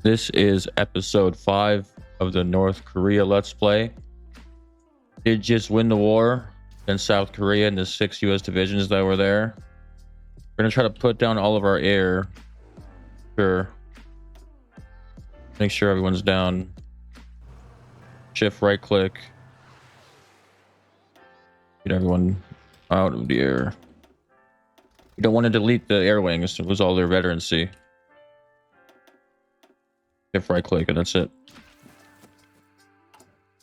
This is episode 5 of the North Korea Let's Play. Did just win the war in South Korea and the 6 US divisions that were there. We're gonna try to put down all of our air. Sure. Make sure everyone's down. Shift right click. Get everyone out of the air. You don't want to delete the air wings. It was all their veterancy. Shift right click and that's it.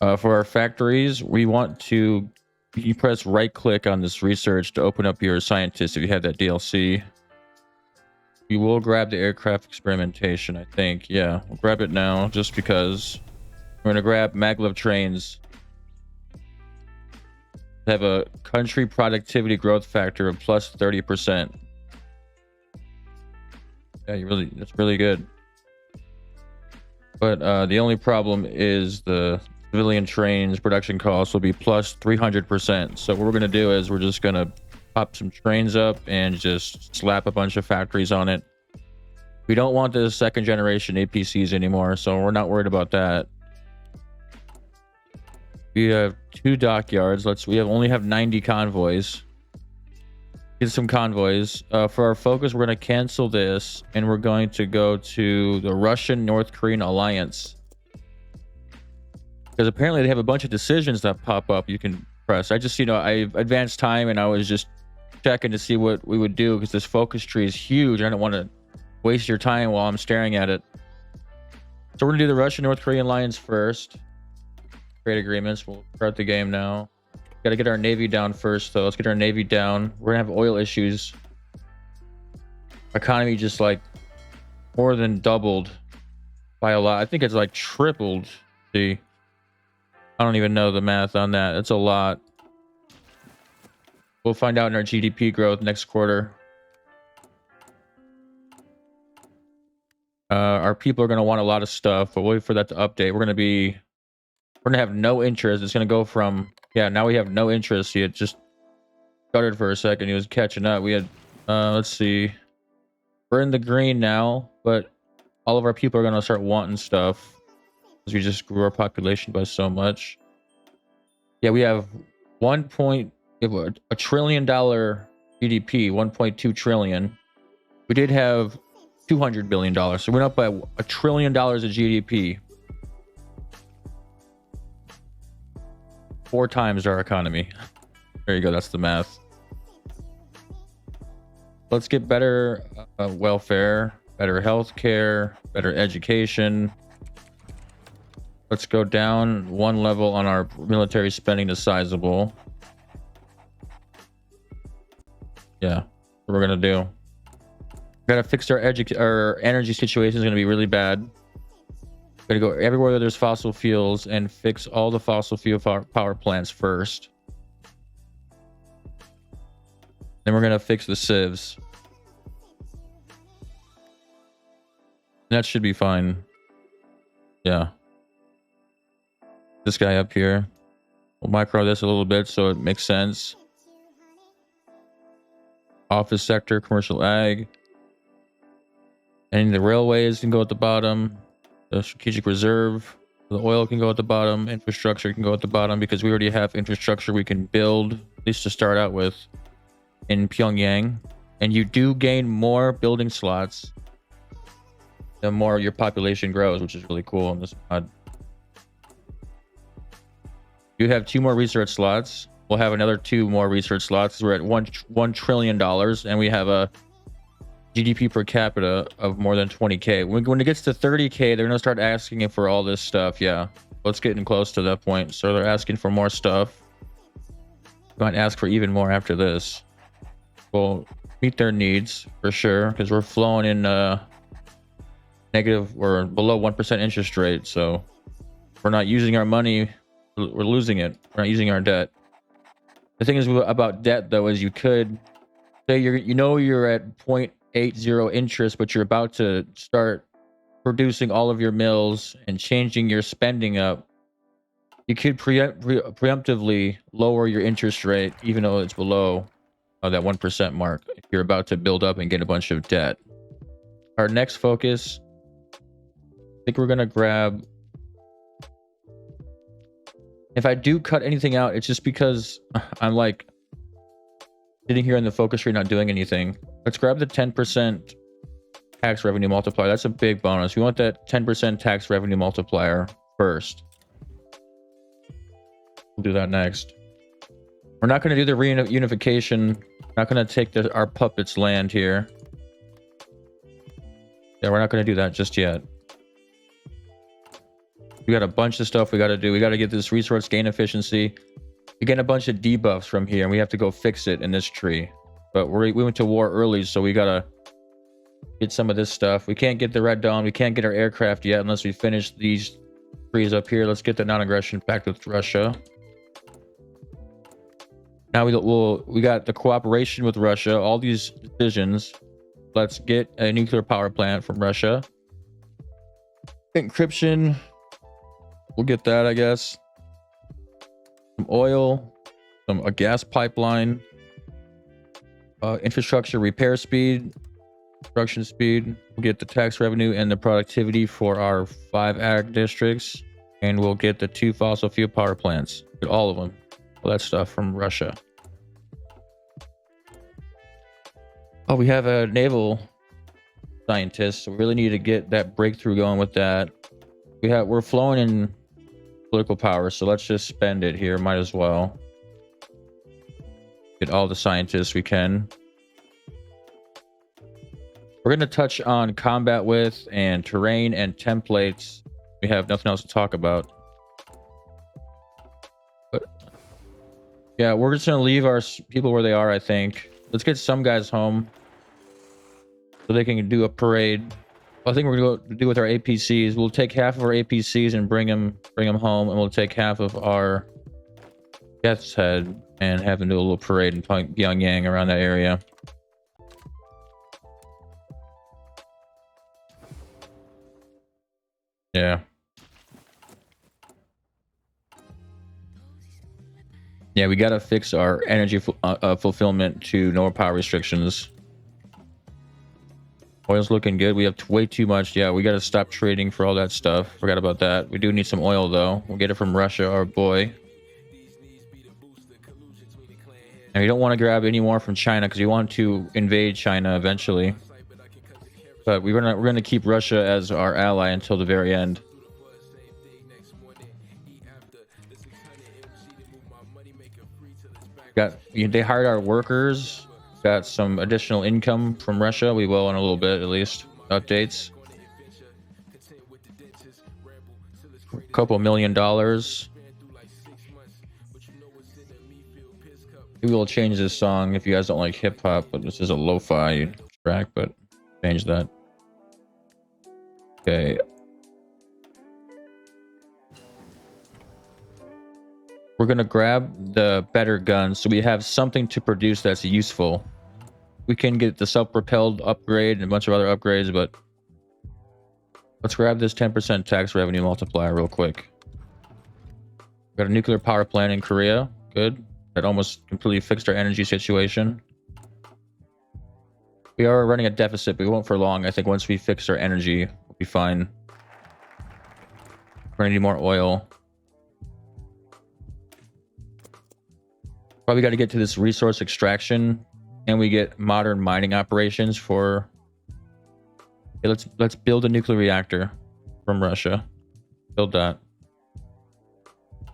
For our factories, we want to, you press right click on this research to open up your scientist if you have that DLC. We will grab the aircraft experimentation, I think. Yeah, we'll grab it now just because. We're going to grab maglev trains. They have a country productivity growth factor of plus 30%. Yeah, that's really good. But the only problem is the civilian trains production costs will be plus 300%. So what we're going to do is we're just going to pop some trains up and just slap a bunch of factories on it. We don't want the second generation APCs anymore, so we're not worried about that. We have 2 dockyards. We only have 90 convoys. Get some convoys. For our focus, we're going to cancel this and we're going to go to the Russian-North Korean alliance. Because apparently they have a bunch of decisions that pop up you can press. I just, I advanced time and I was just checking to see what we would do because this focus tree is huge. I don't want to waste your time while I'm staring at it. So we're going to do the Russian-North Korean alliance first. Trade agreements. We'll start the game now. Got to get our navy down first, though. Let's get our navy down. We're gonna have oil issues. Economy just like more than doubled by a lot. I think it's like tripled. See, I don't even know the math on that. That's a lot. We'll find out in our GDP growth next quarter. Our people are gonna want a lot of stuff, but wait for that to update. We're gonna have no interest. It's gonna go from, yeah, now we have no interest. He had just stuttered for a second. He was catching up. We had, let's see. We're in the green now, but all of our people are gonna start wanting stuff because we just grew our population by so much. Yeah, we have a trillion dollar GDP, 1.2 trillion. We did have $200 billion, so we went up by $1 trillion of GDP. 4 times our economy. There you go. That's the math. Let's get better welfare, better healthcare, better education. Let's go down 1 level on our military spending to sizable. Yeah, what we're gonna do. We gotta fix our energy situation is gonna be really bad. We're gonna go everywhere that there's fossil fuels and fix all the fossil fuel power plants first. Then we're gonna fix the civs. That should be fine. Yeah. This guy up here. We'll micro this a little bit so it makes sense. Office sector, commercial ag. And the railways can go at the bottom. The strategic reserve, the oil can go at the bottom. Infrastructure can go at the bottom because we already have infrastructure we can build, at least to start out with, in Pyongyang. And you do gain more building slots the more your population grows, which is really cool in this mod. You have 2 more research slots. We'll have another 2 more research slots. We're at $1 trillion and we have a GDP per capita of more than 20k. When it gets to 30k, they're gonna start asking for all this stuff. Yeah, let's getting close to that point. So they're asking for more stuff. Might ask for even more after this. We'll meet their needs for sure because we're flowing in negative or below 1% interest rate. So we're not using our money, we're losing it. We're not using our debt. The thing is about debt though is you could say you're at 0.80 interest, but you're about to start producing all of your mills and changing your spending up. You could preemptively lower your interest rate even though it's below that 1% mark if you're about to build up and get a bunch of debt. Our next focus think we're gonna grab. If I do cut anything out, it's just because I'm like sitting here in the focus tree not doing anything. Let's grab the 10% tax revenue multiplier. That's a big bonus. We want that 10% tax revenue multiplier first. We'll do that next. We're not going to do the reunification. Not going to take our puppets land here. Yeah, we're not going to do that just yet. We got a bunch of stuff we got to do. We got to get this resource gain efficiency. We get a bunch of debuffs from here, and we have to go fix it in this tree. But we went to war early, so we got to get some of this stuff. We can't get the Red Dawn. We can't get our aircraft yet unless we finish these trees up here. Let's get the non-aggression pact with Russia. Now we got the cooperation with Russia. All these decisions. Let's get a nuclear power plant from Russia. Encryption. We'll get that, I guess. Some oil, a gas pipeline, infrastructure repair speed, construction speed. We'll get the tax revenue and the productivity for our 5 ag districts, and we'll get the 2 fossil fuel power plants. Get all of them, all that stuff from Russia. Oh, we have a naval scientist, so we really need to get that breakthrough going with that. We're flowing in political power, so let's just spend it here. Might as well get all the scientists we can. We're going to touch on combat with and terrain and templates. We have nothing else to talk about, but yeah, we're just going to leave our people where they are. I think let's get some guys home so they can do a parade. I think we're going to do with our APCs. We'll take half of our APCs and bring them home, and we'll take half of our Death's Head and have them do a little parade in Pyongyang around that area. Yeah. Yeah, we got to fix our energy fulfillment to no power restrictions. Oil's looking good. We have way too much. Yeah, we got to stop trading for all that stuff. Forgot about that. We do need some oil, though. We'll get it from Russia, our boy. And we don't want to grab any more from China because we want to invade China eventually. But we're gonna keep Russia as our ally until the very end. They hired our workers. Got some additional income from Russia. We will in a little bit, at least. Updates. A couple $1 million. Maybe we'll change this song if you guys don't like hip hop, but this is a lo-fi track, but change that. Okay. We're gonna grab the better guns so we have something to produce that's useful. We can get the self-propelled upgrade and a bunch of other upgrades, but let's grab this 10% tax revenue multiplier real quick. Got a nuclear power plant in Korea. Good. That almost completely fixed our energy situation. We are running a deficit, but we won't for long. I think once we fix our energy, we'll be fine. We're gonna need more oil. Probably got to get to this resource extraction, and we get modern mining operations for. Okay, let's build a nuclear reactor from Russia. Build that.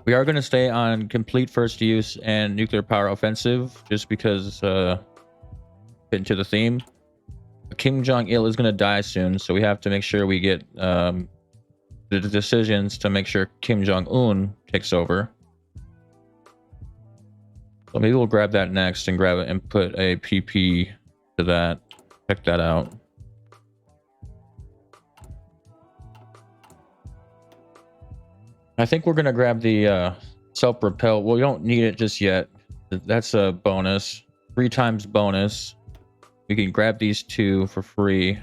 We are going to stay on complete first use and nuclear power offensive, just because fit into the theme. Kim Jong-il is going to die soon, so we have to make sure we get the decisions to make sure Kim Jong-un takes over. So maybe we'll grab that next and grab it and put a PP to that. Check that out. I think we're gonna grab the self-propel. Well, we don't need it just yet. That's a bonus. 3 times bonus. We can grab these 2 for free.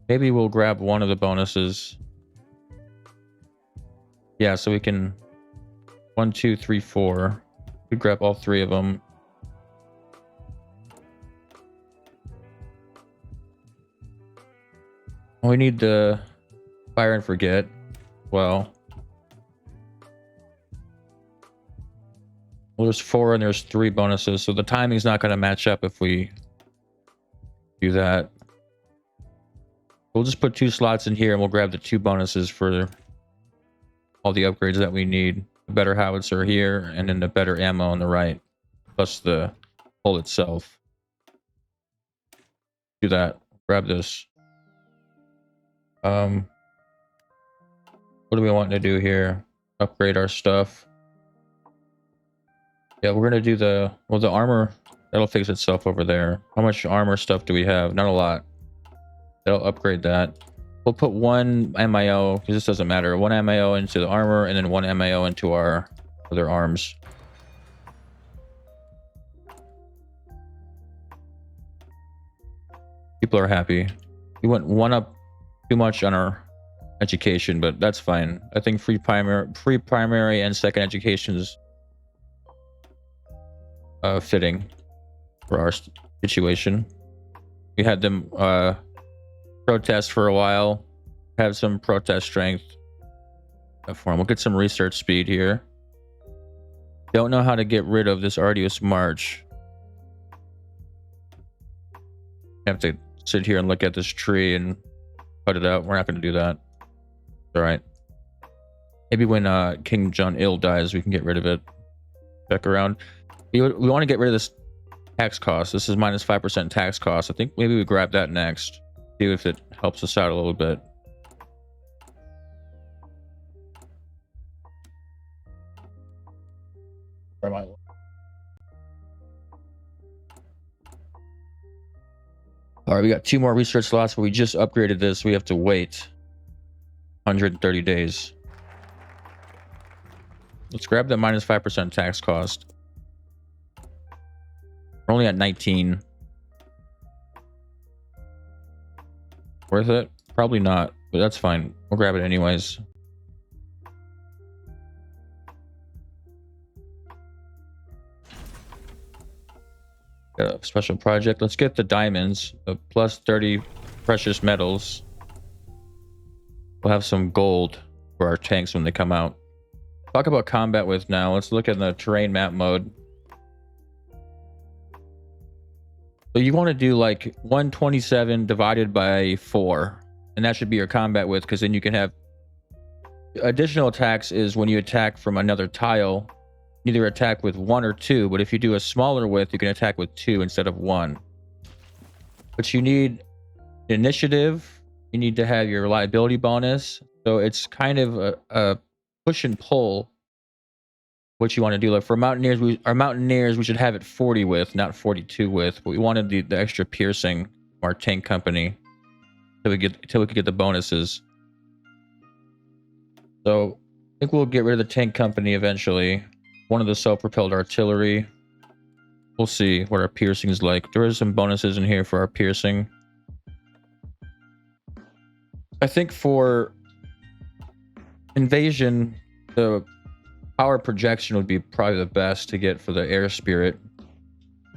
Maybe we'll grab one of the bonuses. Yeah, so we can 1, 2, 3, 4. We grab all 3 of them. We need the Fire and forget. Well, there's 4 and there's 3 bonuses, so the timing's not going to match up if we do that. We'll just put 2 slots in here and we'll grab the 2 bonuses for all the upgrades that we need. The better howitzer here, and then the better ammo on the right, plus the hull itself. Do that. Grab this. What do we want to do here? Upgrade our stuff. Yeah, we're gonna do the armor. That'll fix itself over there. How much armor stuff do we have? Not a lot. That'll upgrade that. We'll put 1 MIO, because this doesn't matter. 1 MIO into the armor, and then 1 MIO into our other arms. People are happy. We went 1 up too much on our education, but that's fine. I think free primary and second education is fitting for our situation. We had them protest for a while, have some protest strength for them. We'll get some research speed here. Don't know how to get rid of this arduous march. Have to sit here and look at this tree and cut it out. We're not going to do that. All right. Maybe when King John-Il dies, we can get rid of it. Check around. We want to get rid of this tax cost. This is minus 5% tax cost. I think maybe we grab that next. See if it helps us out a little bit. Where am I? All right, we got 2 more research slots, but we just upgraded this. We have to wait 130 days. Let's grab the minus 5% tax cost. We're only at 19. Worth it? Probably not, but that's fine. We'll grab it anyways. Got a special project. Let's get the diamonds. Plus 30 precious metals. We'll have some gold for our tanks when they come out. Talk about combat with now. Let's look at the terrain map mode. So you want to do like 127 divided by 4, and that should be your combat width, because then you can have additional attacks. Is when you attack from another tile, either attack with 1 or 2, but if you do a smaller width, you can attack with 2 instead of 1. But you need initiative, you need to have your reliability bonus, so it's kind of a push and pull what you want to do. Like for mountaineers, we should have it 40 width, not 42 width, but we wanted the extra piercing from our tank company till we could get the bonuses. So I think we'll get rid of the tank company eventually. One of the self-propelled artillery. We'll see what our piercing is like. There is some bonuses in here for our piercing. I think for invasion, the power projection would be probably the best to get for the air spirit.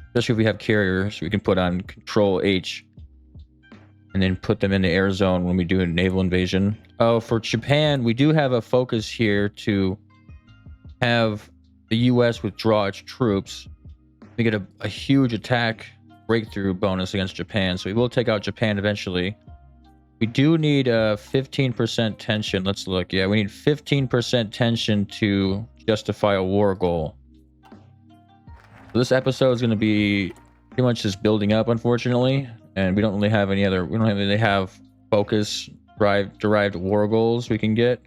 Especially if we have carriers, we can put on Control H and then put them in the air zone when we do a naval invasion. Oh, for Japan, we do have a focus here to have the US withdraw its troops. We get a huge attack breakthrough bonus against Japan, so we will take out Japan eventually. We do need a 15% tension. Let's look. Yeah, we need 15% tension to justify a war goal. So this episode is going to be pretty much just building up, unfortunately, and we don't really have any other. We don't really have focus derived war goals we can get.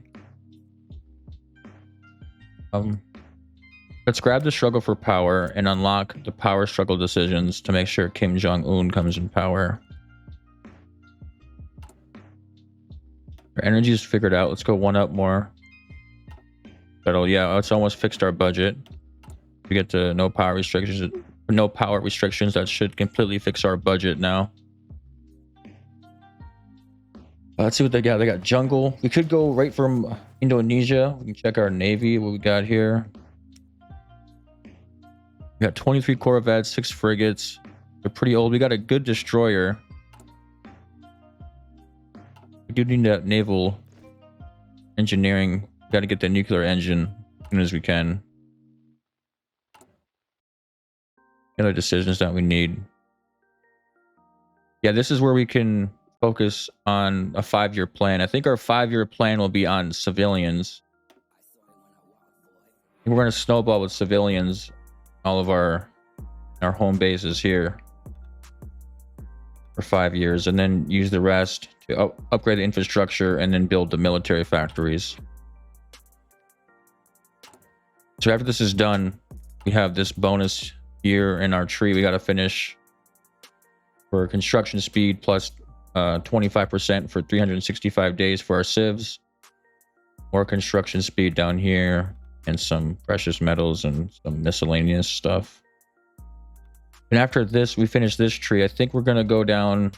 Let's grab the struggle for power and unlock the power struggle decisions to make sure Kim Jong-un comes in power. Our energy is figured out. Let's go 1 up more. Yeah, it's almost fixed our budget. We get to no power restrictions. No power restrictions. That should completely fix our budget now. Let's see what they got. They got jungle. We could go right from Indonesia. We can check our navy. What we got here. We got 23 corvettes, 6 frigates. They're pretty old. We got a good destroyer. We do need that naval engineering. Got to get the nuclear engine as soon as we can. Other decisions that we need. Yeah, this is where we can focus on a 5-year plan. I think our 5-year plan will be on civilians. We're going to snowball with civilians, all of our home bases here for 5 years, and then use the rest to upgrade the infrastructure and then build the military factories. So after this is done, we have this bonus here in our tree we got to finish for construction speed plus 25% for 365 days for our civs. More construction speed down here and some precious metals and some miscellaneous stuff. And after this, we finish this tree. I think we're going to go down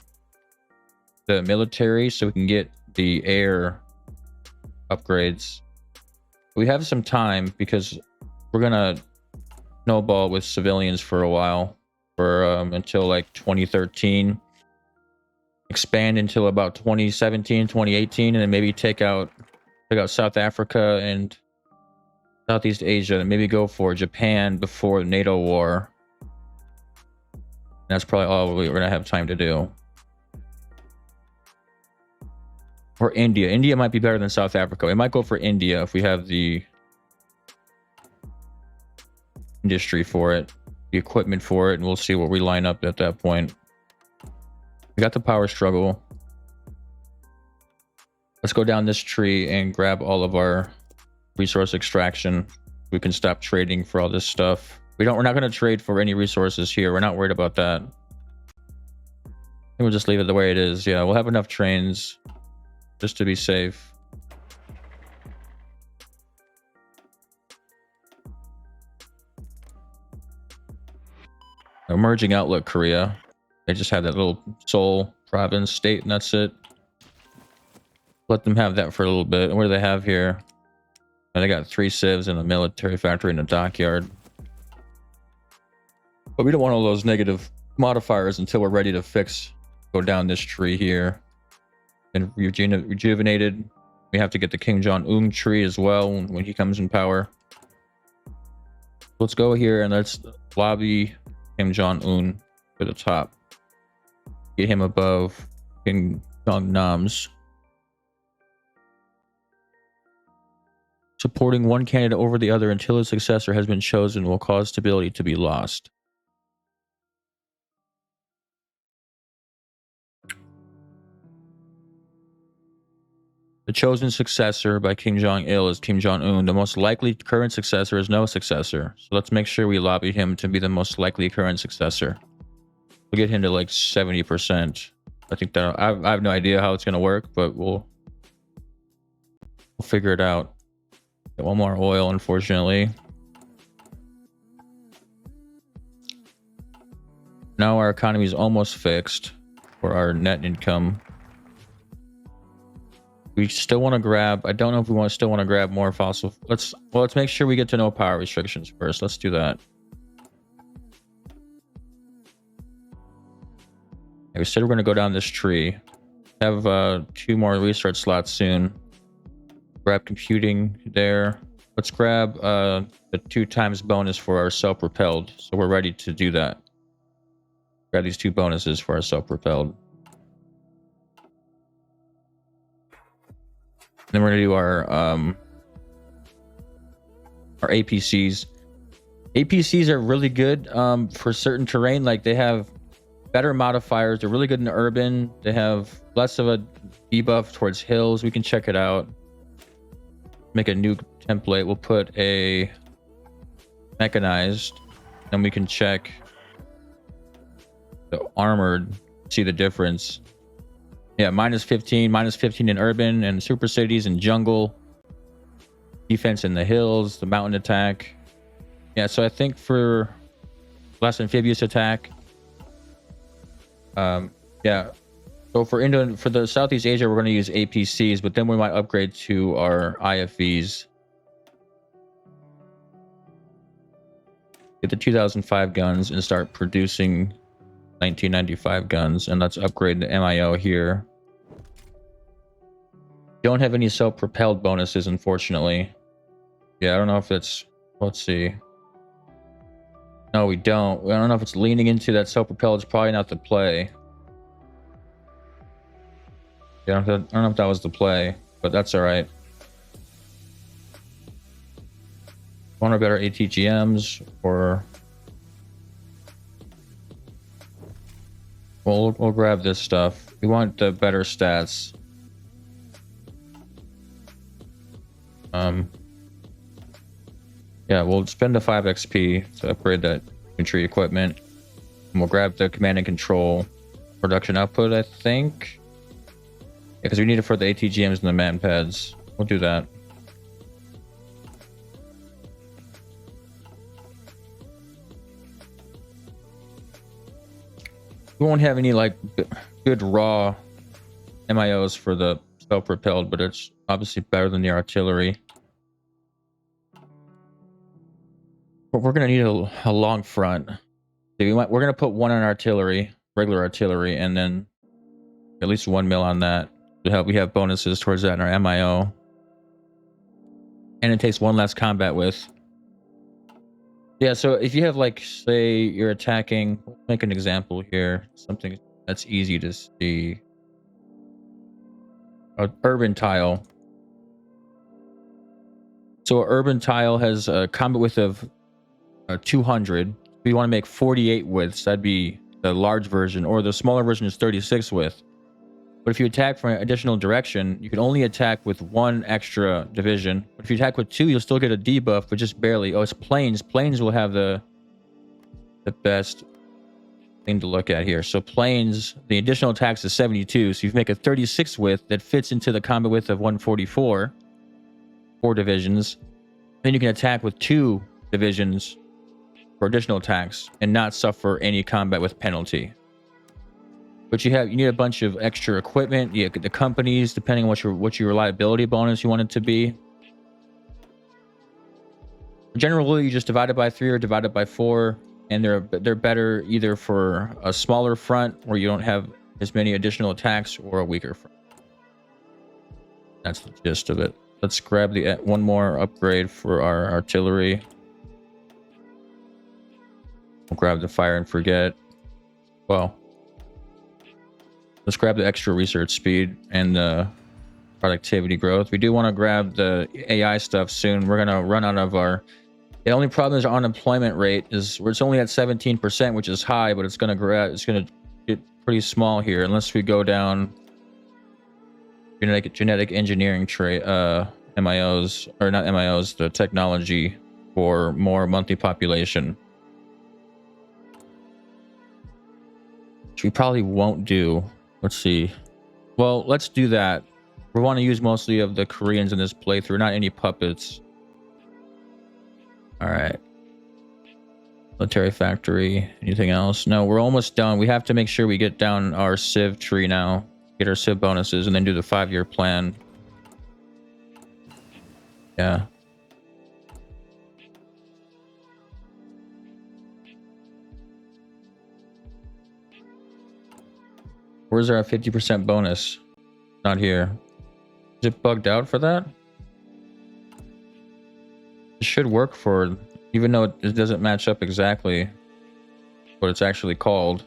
the military so we can get the air upgrades. We have some time because we're going to snowball with civilians for a while, for until like 2013. Expand until about 2017, 2018, and then maybe take out South Africa and Southeast Asia, and maybe go for Japan before the NATO war. That's probably all we're gonna have time to do. Or India. India might be better than South Africa. We might go for India if we have the industry for it, the equipment for it, and we'll see where we line up at that point. We got the power struggle. Let's go down this tree and grab all of our resource extraction. We can stop trading for all this stuff. We're not going to trade for any resources here. We're not worried about that. And we'll just leave it the way it is. Yeah, we'll have enough trains just to be safe. Emerging outlook, Korea. They just had that little Seoul province state, and that's it. Let them have that for a little bit. And what do they have here? And they got 3 civs and a military factory and a dockyard. But we don't want all those negative modifiers until we're ready to go down this tree here. And rejuvenated. We have to get the Kim Jong-un tree as well when he comes in power. Let's go here and let's lobby Kim Jong-un for the top. Get him above Kim Jong-nam's. Supporting one candidate over the other until his successor has been chosen will cause stability to be lost. The chosen successor by Kim Jong-il is Kim Jong-un. The most likely current successor is no successor. So let's make sure we lobby him to be the most likely current successor. We'll get him to like 70%. I think that I have no idea how it's going to work, but we'll figure it out. Get one more oil, unfortunately. Now our economy is almost fixed for our net income. We still want to grab. I don't know if we still want to grab more fossil. Let's make sure we get to no power restrictions first. Let's do that. We said we're going to go down this tree. Have 2 more research slots soon. Grab computing there. Let's grab the 2 times bonus for our self-propelled. So we're ready to do that. Grab these 2 bonuses for our self-propelled. Then we're gonna do our APCs. APCs are really good for certain terrain. Like they have better modifiers. They're really good in urban. They have less of a debuff towards hills. We can check it out. Make a new template. We'll put a mechanized, and we can check the armored. See the difference. Yeah, -15 in urban and super cities and jungle. Defense in the hills, the mountain attack. Yeah, so I think for less amphibious attack. Yeah. So for the Southeast Asia, we're going to use APCs, but then we might upgrade to our IFVs. Get the 2005 guns and start producing 1995 guns, and let's upgrade the MIO here. Don't have any self-propelled bonuses, unfortunately. Yeah, I don't know if it's... Let's see. No, we don't. I don't know if it's leaning into that self-propelled. It's probably not the play. Yeah, I don't know if that was the play, but that's all right. Want a better ATGMs or... We'll grab this stuff. We want the better stats. Yeah, we'll spend the 5 XP to upgrade that infantry equipment. And we'll grab the command and control production output, I think. Yeah, because we need it for the ATGMs and the man pads. We'll do that. We won't have any like good raw MIOs for the self-propelled, but it's obviously better than the artillery. But we're gonna need a long front. So we're gonna put 1 on artillery, regular artillery, and then at least 1 mil on that to help. We have bonuses towards that in our MIO, and it takes 1 less combat with. Yeah, so if you have, like, say you're attacking, we'll make an example here, something that's easy to see. An urban tile. So an urban tile has a combat width of 200. We want to make 48 widths. That'd be the large version, or the smaller version is 36 width. But if you attack from an additional direction, you can only attack with 1 extra division. But if you attack with 2, you'll still get a debuff, but just barely. Oh, it's planes. Planes will have the best thing to look at here. So planes, the additional attacks is 72. So you make a 36 width that fits into the combat width of 144, 4 divisions. Then you can attack with 2 divisions for additional attacks and not suffer any combat with penalty. But you need a bunch of extra equipment. You get the companies, depending on what your reliability bonus you want it to be. Generally, you just divide it by 3 or divide it by 4, and they're better either for a smaller front where you don't have as many additional attacks, or a weaker front. That's the gist of it. Let's grab the 1 more upgrade for our artillery. We'll grab the fire and forget. Well, let's grab the extra research speed and the productivity growth. We do want to grab the AI stuff soon. We're going to run out of our... The only problem is our unemployment rate is where it's only at 17%, which is high, but it's going to get pretty small here unless we go down genetic engineering MIOs, or not MIOs, the technology for more monthly population. Which we probably won't do. Let's see. Well, let's do that. We want to use mostly of the Koreans in this playthrough, not any puppets. All right. Military factory. Anything else? No, we're almost done. We have to make sure we get down our civ tree now. Get our civ bonuses and then do the 5-year plan. Yeah. Where's our 50% bonus? Not here. Is it bugged out for that? It should work for, even though it doesn't match up exactly what it's actually called.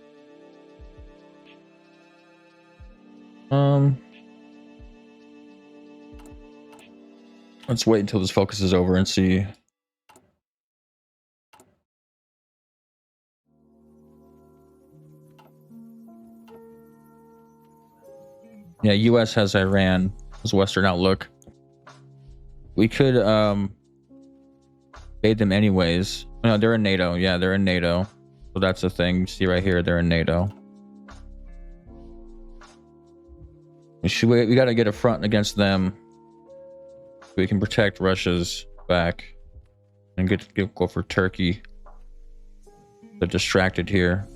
Let's wait until this focus is over and see. Yeah, US has Iran as Western outlook. We could invade them anyways. No, they're in NATO. Yeah, they're in NATO. So that's the thing. See right here, they're in NATO. We got to get a front against them. So we can protect Russia's back and go for Turkey. They're distracted here.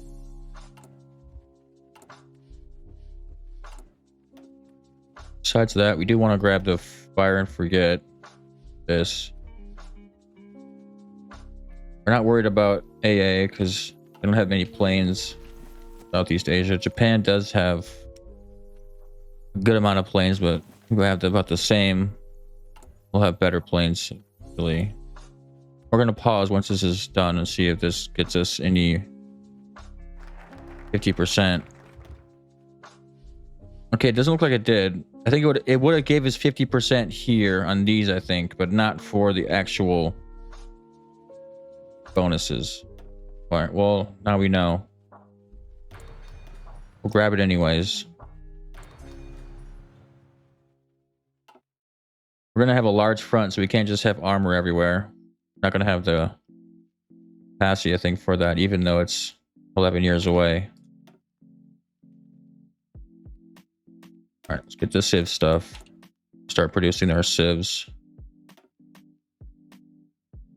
Besides that, we do want to grab the fire and forget this. We're not worried about AA because they don't have many planes. Southeast Asia. Japan does have a good amount of planes, but We have about the same. We'll have better planes. Really, we're gonna pause once this is done and see if this gets us any 50%. Okay, it doesn't look like it did. I think it would have gave us 50% here on these, I think, but not for the actual bonuses. All right, well, now we know. We'll grab it anyways. We're gonna have a large front, so we can't just have armor everywhere. Not gonna have the capacity, I think, for that, even though it's 11 years away. All right, let's get the Civ stuff. Start producing our Civs.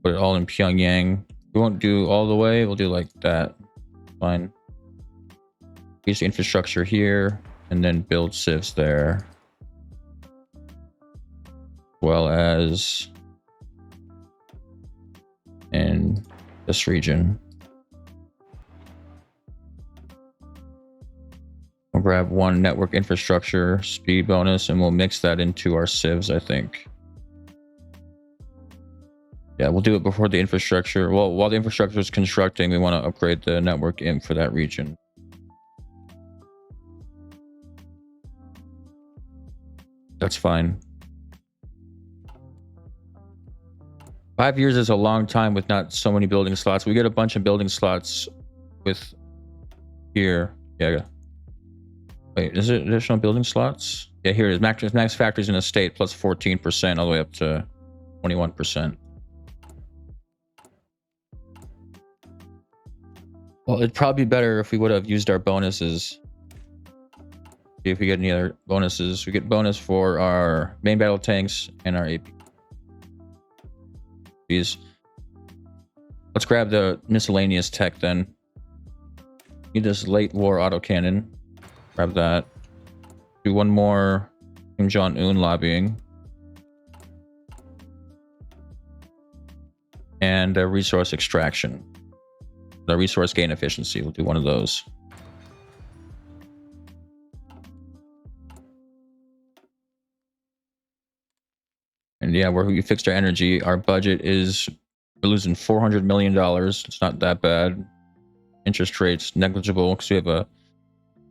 Put it all in Pyongyang. We won't do all the way. We'll do like that. Fine. Use the infrastructure here, and then build Civs there. As well as in this region. We'll grab one network infrastructure speed bonus and we'll mix that into our Civs, I think. Yeah, we'll do it before the infrastructure. Well, while the infrastructure is constructing, we want to upgrade the network imp for that region. That's fine. 5 years is a long time with not so many building slots. We get a bunch of building slots with here. Yeah. Wait, is it additional building slots? Yeah, here it is. Max factories in a state plus 14% all the way up to 21%. Well, it'd probably be better if we would have used our bonuses. See if we get any other bonuses. We get bonus for our main battle tanks and our AP. Let's grab the miscellaneous tech then. Need this late war autocannon. Grab that. Do one more Kim Jong-un lobbying. And a resource extraction. The resource gain efficiency. We'll do one of those. And yeah, we fixed our energy. Our budget is, we're losing $400 million. It's not that bad. Interest rates negligible because we have a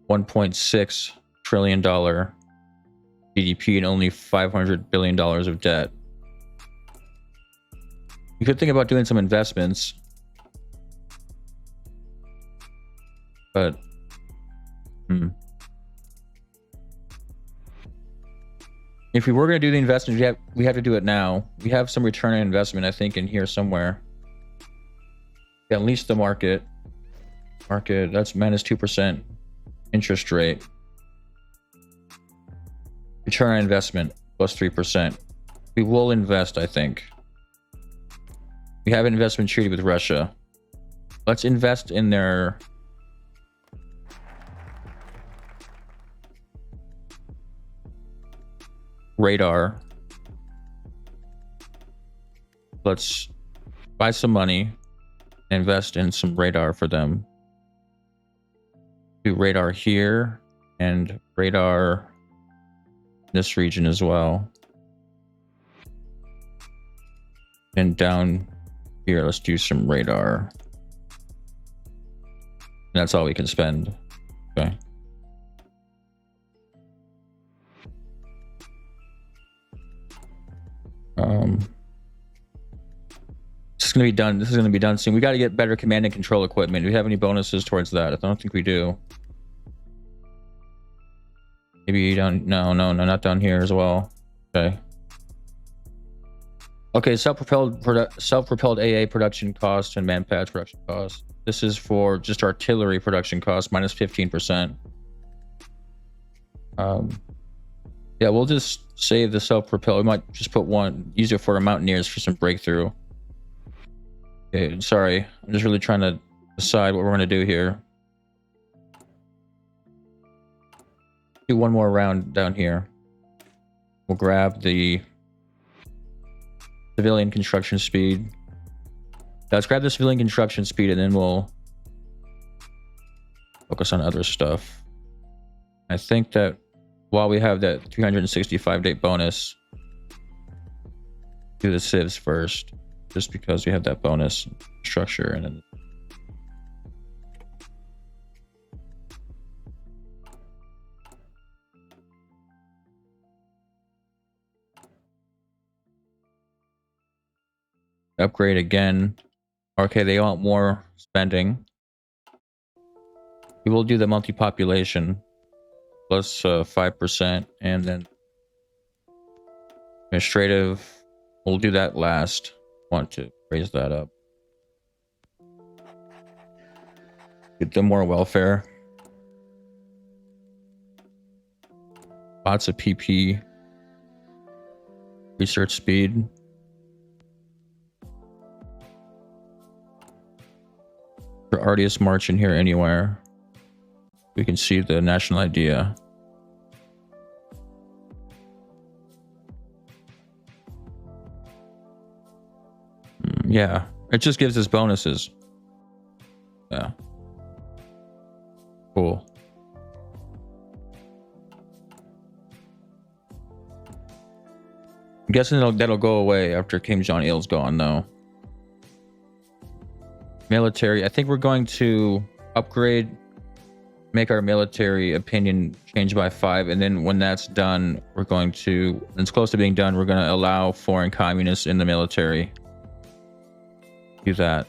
$1.6 trillion GDP and only $500 billion of debt. You could think about doing some investments, but if we were going to do the investment, we have to do it now. We have some return on investment, I think, in here somewhere. Yeah, unleash the market. That's minus 2% interest rate. Return on investment plus 3%. We will invest, I think. We have an investment treaty with Russia. Let's invest in their radar. Let's buy some money, invest in some radar for them. Do radar here and radar in this region as well. And down here, let's do some radar. And that's all we can spend. Okay. This is gonna be done. This is gonna be done soon. We got to get better command and control equipment. Do we have any bonuses towards that? I don't think we do. Maybe down. No, not down here as well. Okay. Okay, self-propelled AA production cost and manpads production cost. This is for just artillery production cost minus 15%. Yeah, we'll just save the self-propelled. We might just put one, use it for our mountaineers for some breakthrough. Okay, sorry. I'm just really trying to decide what we're going to do here. Do one more round down here. We'll grab the civilian construction speed. Let's grab the civilian construction speed and then we'll focus on other stuff. I think that while we have that 365-day bonus, do the civs first, just because we have that bonus structure. And then upgrade again. Okay, they want more spending. We will do the multi-population plus 5%, and then administrative, we'll do that last. Want to raise that up. Get them more welfare. Lots of PP. Research speed. For artists march in here anywhere. We can see the national idea. Yeah, it just gives us bonuses. Yeah. Cool. I'm guessing that'll go away after King John Il's gone, though. Military. I think we're going to upgrade, make our military opinion change by 5, and then when that's done, we're going to, when it's close to being done, we're going to allow foreign communists in the military. Do that.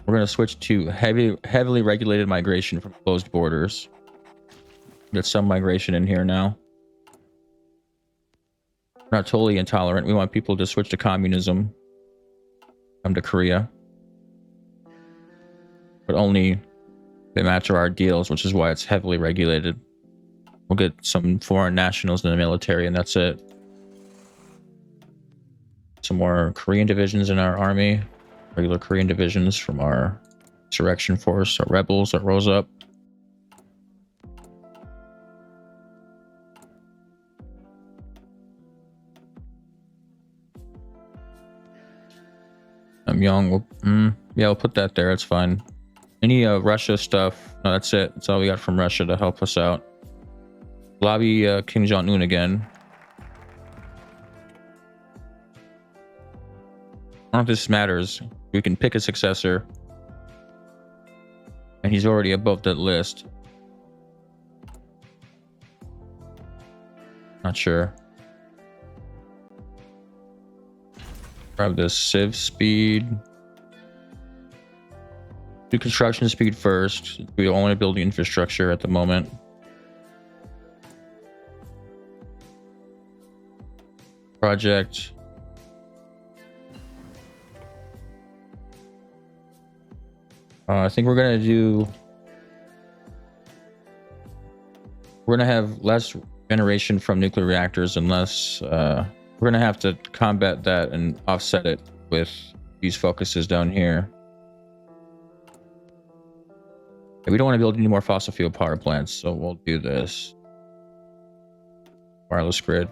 We're going to switch to heavily regulated migration from closed borders. Get some migration in here now. We're not totally intolerant. We want people to switch to communism. Come to Korea. But only if they match our ideals, which is why it's heavily regulated. We'll get some foreign nationals in the military, and that's it. Some more Korean divisions in our army. Regular Korean divisions from our insurrection force, our rebels that rose up. I'm young. Yeah, we'll put that there. It's fine. Any Russia stuff? No, that's it. That's all we got from Russia to help us out. Lobby Kim Jong-un again. I don't know if this matters. We can pick a successor. And he's already above that list. Not sure. Grab this civ speed. Do construction speed first. We only build infrastructure at the moment. Project. I think we're gonna do. We're gonna have less generation from nuclear reactors unless we're gonna have to combat that and offset it with these focuses down here. We don't want to build any more fossil fuel power plants, so we'll do this. Wireless grid.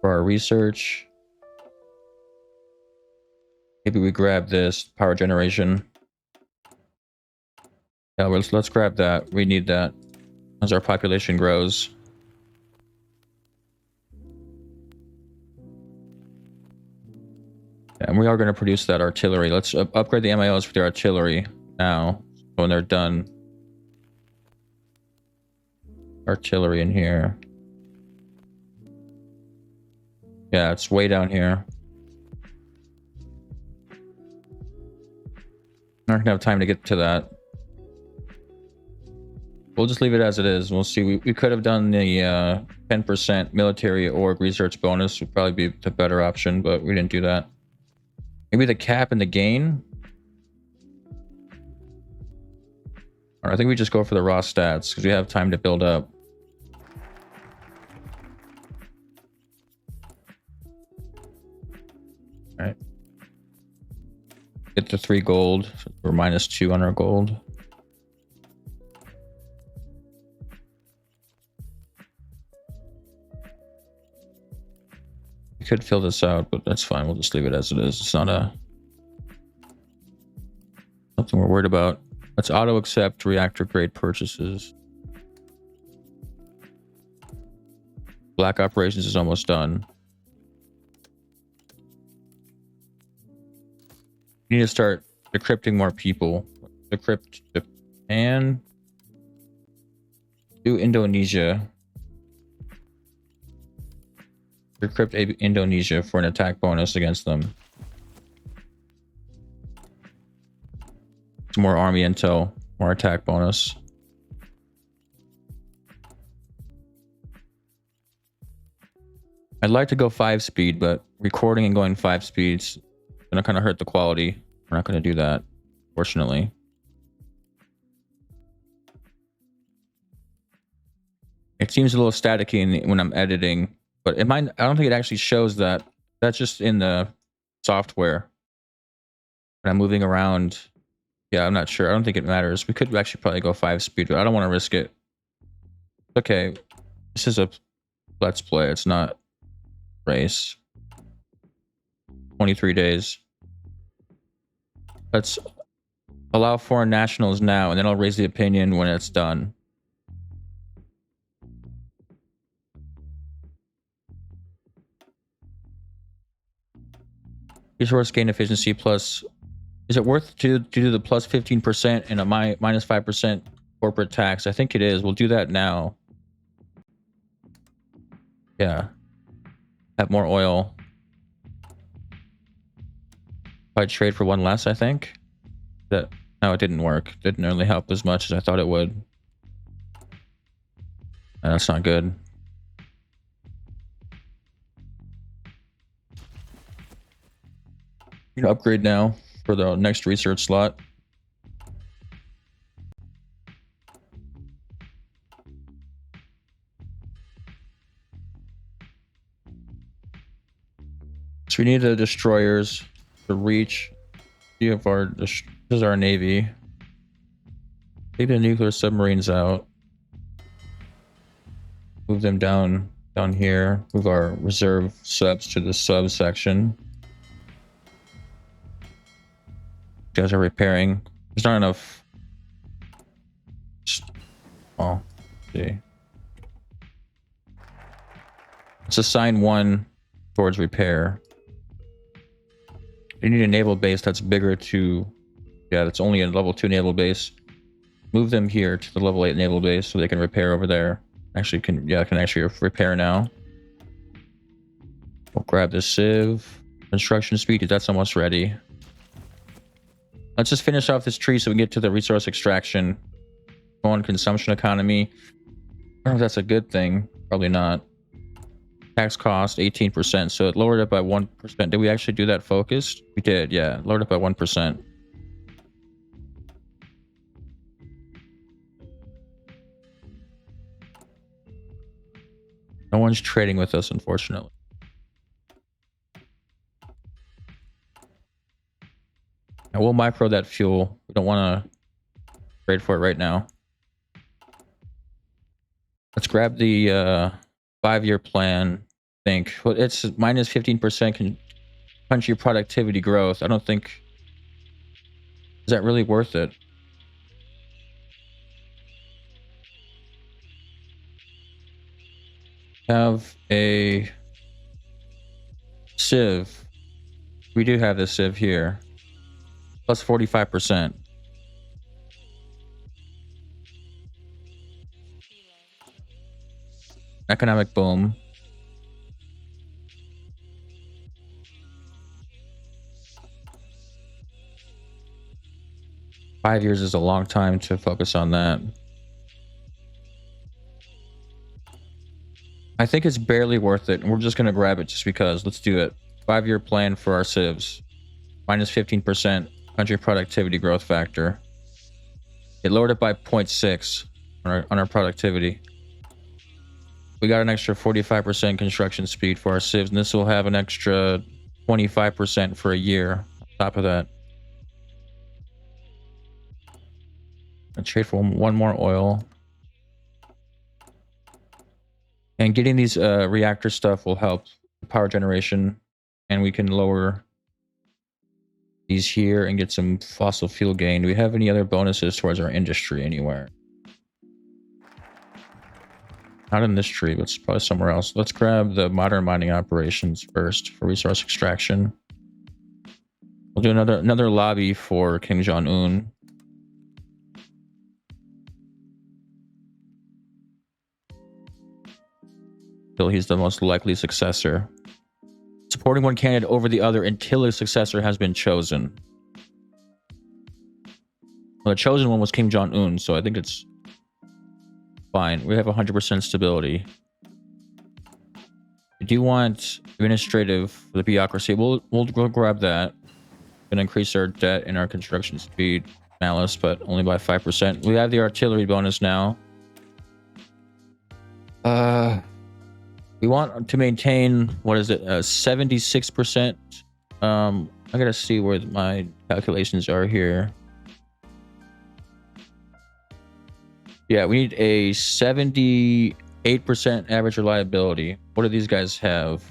For our research, maybe we grab this power generation. Yeah, let's grab that. We need that as our population grows. And we are going to produce that artillery. Let's upgrade the MIOs for the artillery now. When they're done. Artillery in here. Yeah, it's way down here. Not gonna have time to get to that. We'll just leave it as it is. We'll see. We could have done the 10% military org research bonus. Would probably be the better option, but we didn't do that. Maybe the cap and the gain. Or I think we just go for the raw stats because we have time to build up. All right. Get to 3 gold. So we're -2 on our gold. We could fill this out, but that's fine. We'll just leave it as it is. It's not something we're worried about. Let's auto accept reactor grade purchases. Black operations is almost done. We need to start decrypting more people. Decrypt Japan. Do Indonesia. Decrypt Indonesia for an attack bonus against them. Some more army intel, more attack bonus. I'd like to go 5 speed, but recording and going 5 speeds gonna kind of hurt the quality. We're not gonna do that, fortunately. It seems a little staticky when I'm editing, but it might. I don't think it actually shows that. That's just in the software. When I'm moving around, yeah, I'm not sure. I don't think it matters. We could actually probably go 5 speed, but I don't want to risk it. Okay, this is a let's play. It's not race. 23 days. Let's allow foreign nationals now, and then I'll raise the opinion when it's done. Resource gain efficiency plus. Is it worth to do the plus 15% and a minus 5% corporate tax? I think it is. We'll do that now. Yeah. Have more oil. I'd trade for one less, I think. No, it didn't work. Didn't really help as much as I thought it would. That's not good. You can upgrade now for the next research slot. So we need the destroyers to reach. We have our, this is our navy. Take the nuclear submarines out. Move them down here. Move our reserve subs to the sub section. You guys are repairing. There's not enough. Oh, see. Let's assign one towards repair. You need a naval base that's bigger to, yeah, that's only a level 2 naval base. Move them here to the level 8 naval base so they can repair over there. Actually, can actually repair now. We'll grab the civ. Construction speed, that's almost ready. Let's just finish off this tree so we can get to the resource extraction. Go on consumption economy. I don't know if that's a good thing. Probably not. Tax cost 18%, so it lowered it by 1%. Did we actually do that focused? We did, yeah. Lowered it by 1%. No one's trading with us, unfortunately. And we'll micro that fuel. We don't want to trade for it right now. Let's grab the 5-year plan. I think well, it's minus 15% country productivity growth. I don't think, is that really worth it? Have a civ. We do have this civ here. Plus 45%. Economic boom. Five years is a long time to focus on that. I think it's barely worth it, and we're just going to grab it just because. Let's do it. 5-year plan for our civs. Minus 15% country productivity growth factor. It lowered it by 0.6 on our productivity. We got an extra 45% construction speed for our civs, and this will have an extra 25% for a year on top of that. I'll trade for one more oil. And getting these reactor stuff will help power generation, and we can lower these here and get some fossil fuel gain. Do we have any other bonuses towards our industry anywhere? Not in this tree, but it's probably somewhere else. Let's grab the modern mining operations first for resource extraction. We'll do another lobby for Kim Jong-un. Until he's the most likely successor. Supporting one candidate over the other until his successor has been chosen. Well, the chosen one was Kim Jong-un, so I think it's fine. We have 100% stability. I do want administrative for the bureaucracy. We'll grab that. Gonna increase our debt and our construction speed, malice, but only by 5%. We have the artillery bonus now. We want to maintain, what is it, 76%. I gotta see where my calculations are here. Yeah, we need a 78% average reliability. What do these guys have?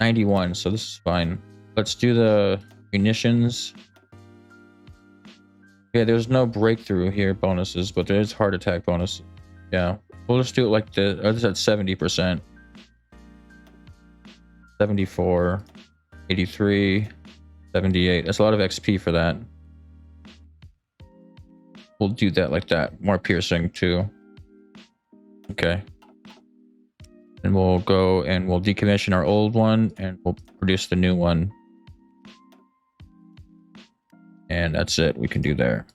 91, so this is fine. Let's do the munitions. Yeah, there's no breakthrough here bonuses, but there is heart attack bonus. Yeah, we'll just do it like this. Oh, this is at 70%. 74, 83, 78. That's a lot of XP for that. We'll do that like that. More piercing too. Okay. And we'll go and we'll decommission our old one and we'll produce the new one. And that's it. We can do there.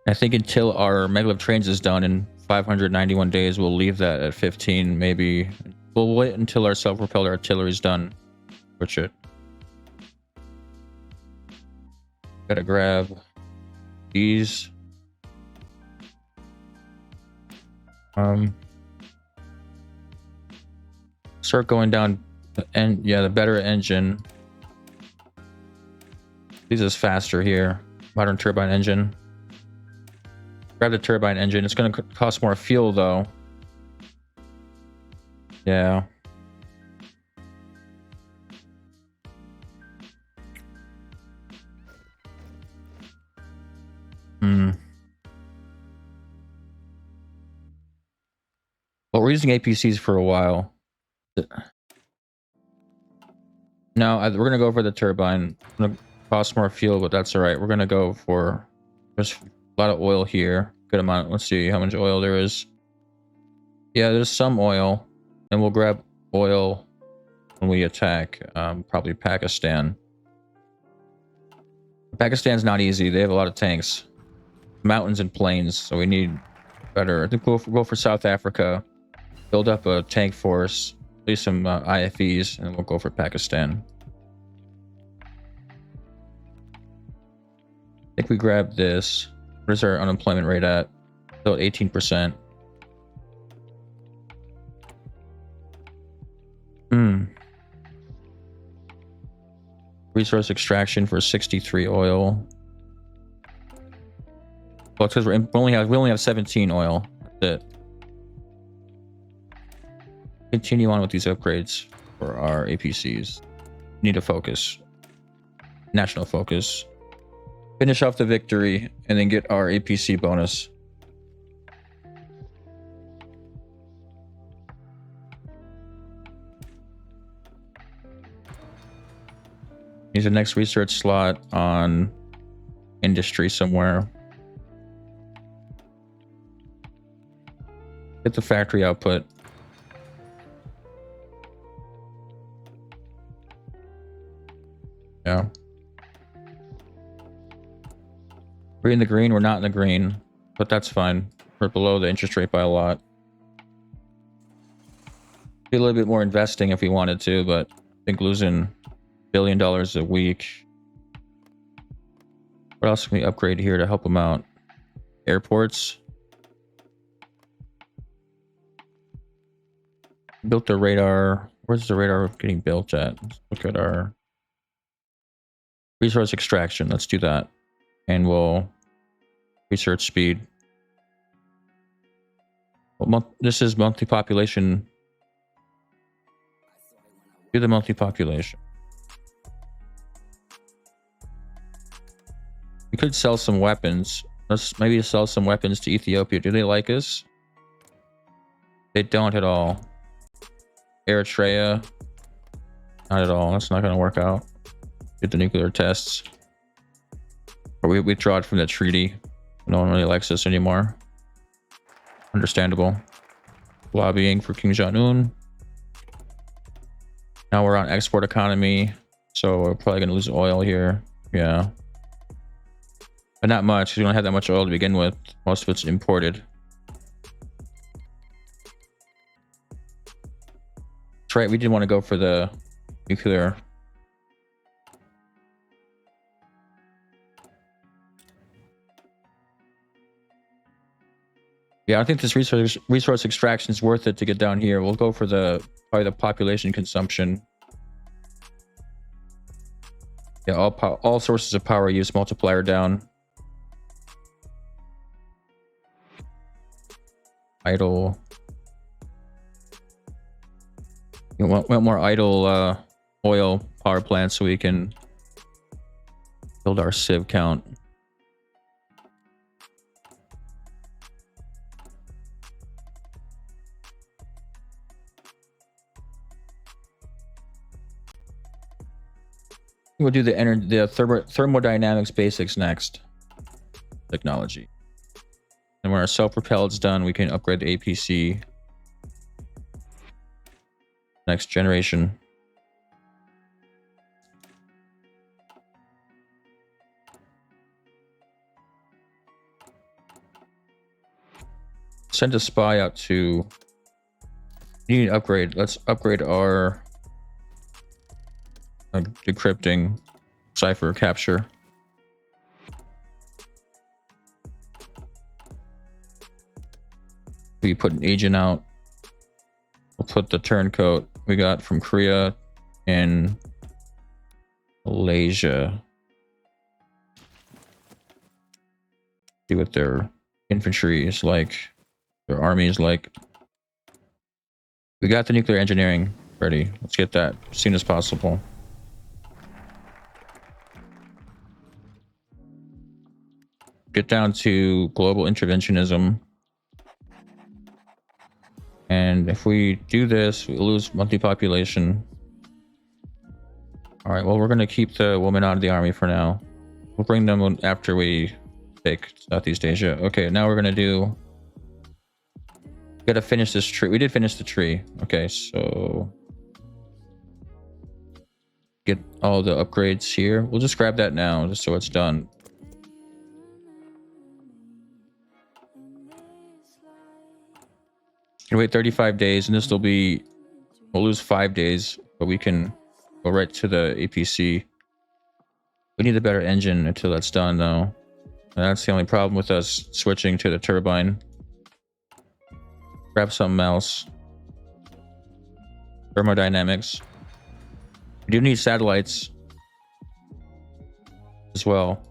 I think until our maglev trains is done in 591 days, we'll leave that at 15. Maybe we'll wait until our self-propelled artillery is done. Switch it. Gotta grab these. Start going down, and yeah, the better engine. This is faster here. Modern turbine engine. Grab the turbine engine. It's going to cost more fuel though. Yeah. Well, we're using APCs for a while. No, we're going to go for the turbine. It's going to cost more fuel, but that's all right. We're going to go for... There's a lot of oil here. Good amount. Let's see how much oil there is. Yeah, there's some oil. And we'll grab oil when we attack. Probably Pakistan. Pakistan's not easy. They have a lot of tanks. Mountains and plains, so we need better. I think we'll go for South Africa. Build up a tank force. At least some IFEs, and we'll go for Pakistan. I think we grab this. What is our unemployment rate at? Still at 18%. Resource extraction for 63 oil. Well, it's because we only have 17 oil. That's it. Continue on with these upgrades for our APCs. Need to focus. National focus. Finish off the victory and then get our APC bonus. Use the next research slot on industry somewhere. Get the factory output. Yeah. We're in the green. We're not in the green, but that's fine. We're below the interest rate by a lot. Be a little bit more investing if we wanted to, but I think losing $1 billion a week. What else can we upgrade here to help them out? Airports. Built the radar. Where's the radar getting built at? Let's look at our resource extraction. Let's do that. and we'll research speed. Well, this is monthly population. Do the monthly population. We could sell some weapons. Let's maybe sell some weapons to Ethiopia. Do they like us? They don't at all. Eritrea, not at all. That's not going to work out. Get the nuclear tests. Or we withdraw from the treaty. No one really likes us anymore. Understandable. Lobbying for Kim Jong-un. Now we're on export economy, so we're probably going to lose oil here. Yeah. But not much. We don't have that much oil to begin with. Most of it's imported. That's right. We didn't want to go for the nuclear. Yeah, I think this resource extraction is worth it to get down here. We'll go for probably the population consumption. Yeah, all sources of power use multiplier down. Idle. You want more idle oil power plants so we can build our civ count. We'll do the thermodynamics basics next. Technology. And when our self-propelled's done, we can upgrade the APC. Next generation. Send a spy out to... You need to upgrade. Let's upgrade our... decrypting cipher capture. We put an agent out. We'll put the turncoat we got from Korea and Malaysia. See what their infantry is like, their army is like. We got the nuclear engineering ready. Let's get that as soon as possible. Get down to global interventionism. And if we do this, we lose monthly population. All right, well, we're going to keep the woman out of the army for now. We'll bring them after we take Southeast Asia. Okay, now we're going to do... We got to finish this tree. We did finish the tree. Okay, so... Get all the upgrades here. We'll just grab that now, just so it's done. Wait 35 days, and this will be... We'll lose 5 days, but we can go right to the APC. We need a better engine until that's done, though. And that's the only problem with us switching to the turbine. Grab something else. Thermodynamics. We do need satellites as well.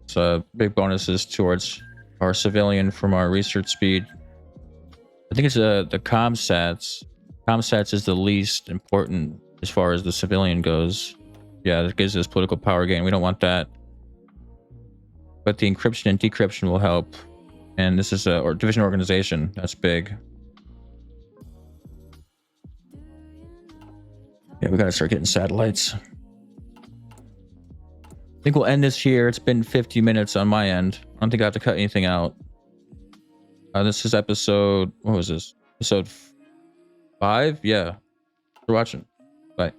So big bonuses towards our civilian from our research speed. I think it's the comsats. Comsats is the least important as far as the civilian goes. Yeah, that gives us political power gain. We don't want that. But the encryption and decryption will help. And this is a division organization. That's big. Yeah, we gotta start getting satellites. I think we'll end this here. It's been 50 minutes on my end. I don't think I have to cut anything out. This is episode... What was this? Episode 5? Yeah. Thanks for watching. Bye.